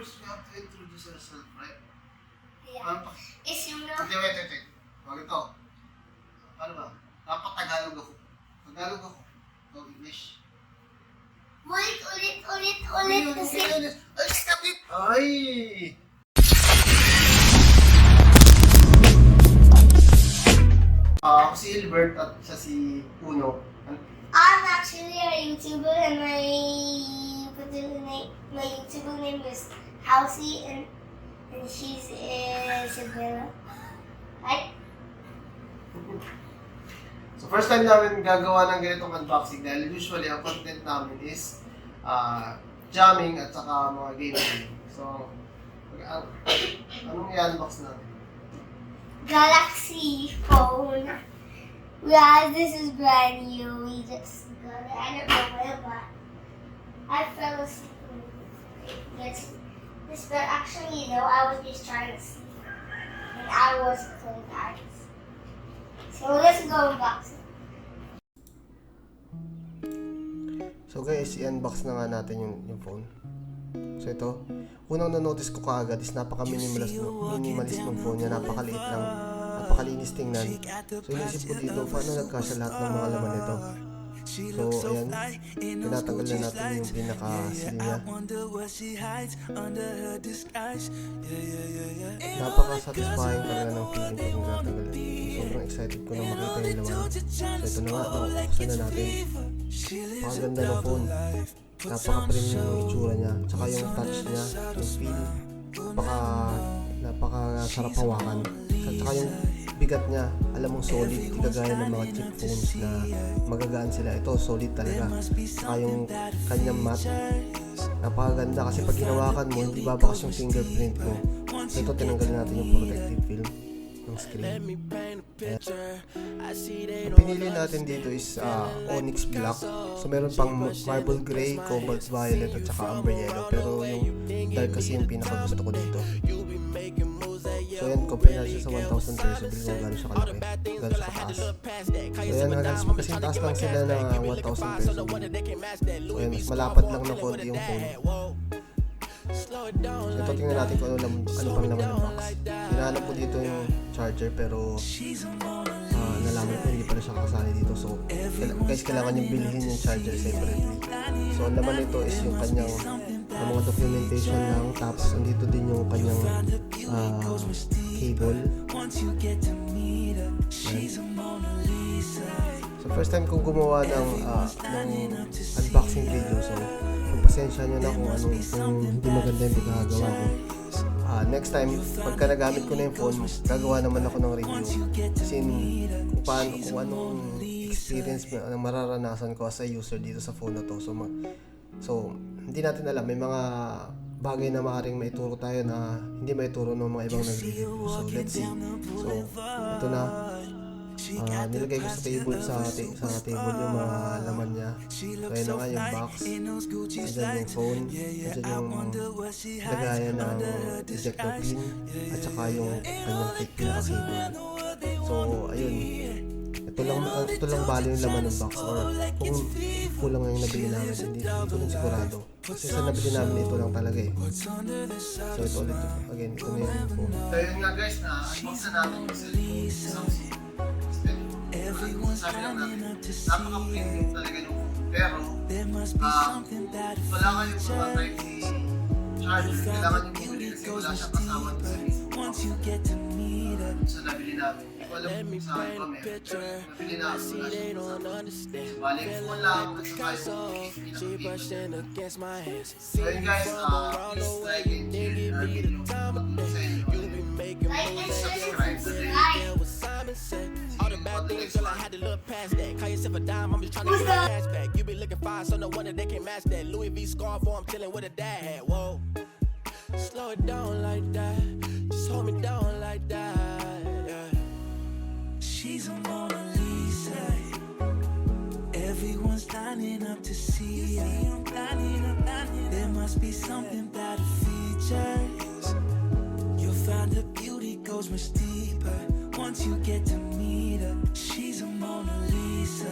first you have to introduce yourself, right? Yeah. Is you know... Wait. Huwag ito. Ano ba? Dapat Tagalog ako. Tagalog ako. O English. Ulit kasi... Ay, stop it! Ay! Ako si Hilbert at siya si Uno. I'm actually a YouTuber and my YouTuber name is Housey and she's Isabella. Right? So first time namin gagawa ng ganitong unboxing dahil usually ang content namin is jamming at saka mga gaming. So, anong i-unbox natin? Galaxy phone. Yeah, this is brand new. We just got it. I don't know where, but I fell asleep. This, but actually, you know, I was just trying to sleep, and I was closed eyes. So let's go unbox it. So guys, i-unbox na nga natin yung phone. So ito, unang na-notice ko kaagad is napaka-minimalist ng phone niya, napakaliit lang, napakalinis tingnan. So inisip ko dito, paano nagkasya lahat ng mga laman nito? So ayan, tinatanggal na natin yung pinaka-seal niya. Napaka-satisfying talaga ng feeling pag natanggal. Sobrang excited ko na makita yung laman. So ito na nga, buksan na natin. Napakaganda ng phone. Napaka-premium yung itsura niya, tsaka yung touch niya, yung feel, napaka-sarap hawakan. Tsaka yung bigat niya, alam mong solid, di kagaya ng mga cheap phones na magagaan sila. Ito, solid talaga. Tsaka yung kanyang matte, napakaganda kasi pag hinawakan mo, hindi babakas yung fingerprint mo. So ito, tinanggalin natin yung protective film ng screen. Ang pinili natin dito is Onyx Black. So meron pang Marble Gray, Cobalt Violet at saka Amber Yellow. Pero yung dark kasi yung pinakagusto ko dito. So yan, compare natin siya sa 1,000 peso bill kung gano'n siya kalaki, gano'n siya kataas. So yan, halos magkasing taas lang sila na 1,000 peso bill. So yan, mas malapad lang ng konti yung phone. So ito, tingnan natin kung ano pang laman ng box. Hinahanap ko dito yung charger pero nalaman ko hindi pala siya kasali dito. So guys, kailangan yung bilhin yung charger separately. So ang laman nito is yung kanyang mga documentation lang, tapos nandito din yung kanyang cable. So first time kong gumawa ng unboxing video, so pasensya nyo na kung hindi maganda yung pagkakagawa ko. Next time, pagka nagamit ko na yung phone, gagawa naman ako ng review. Kasi kung anong experience na mararanasan ko as a user dito sa phone na to. So hindi natin alam, may mga bagay na maaaring maituro tayo na hindi maituro ng mga ibang nag-review. So let's see. So ito na. Nilagay ko sa table yung mga laman niya. So ayun na nga yung box, andyan yung phone, andyan yung lagayan ng ejector pin at saka yung kanyang fake pinaka-cable. So ayun, ito lang bali yung laman ng box, or kung kulang yung nabili namin, hindi ko rin sigurado kasi sa nabili namin ito lang talaga eh. So ito ulit, again, ito na yung phone. So yun nga guys, unbox na natin yung cellphone. Sabi lang natin, napaka-premium talaga nung phone. Pero, wala kayong mga type C charger. Kailangan yung bumili kasi wala siyang kasama sa mismo. Sa nabili namin. Hindi ko alam kung sa iba meron. Nabili namin, wala siyang kasama. Bali, phone lang at saka yung pinaka-cable. So yun guys, please like and share our video. Matulong sa inyo. Like and Subscribe to the All the bad things, girl, I had to look past that. Call yourself a dime, I'm just trying to get my cash back. You be looking fine, so no wonder they can't match that. Louis V scarf, or I'm chilling with a dad hat. Whoa, slow it down like that. Just hold me down like that. Yeah. She's a Mona Lisa. Everyone's lining up to see her. There must be something about her features. You'll find her beauty goes much deeper once you get to meet her. She's a Mona Lisa.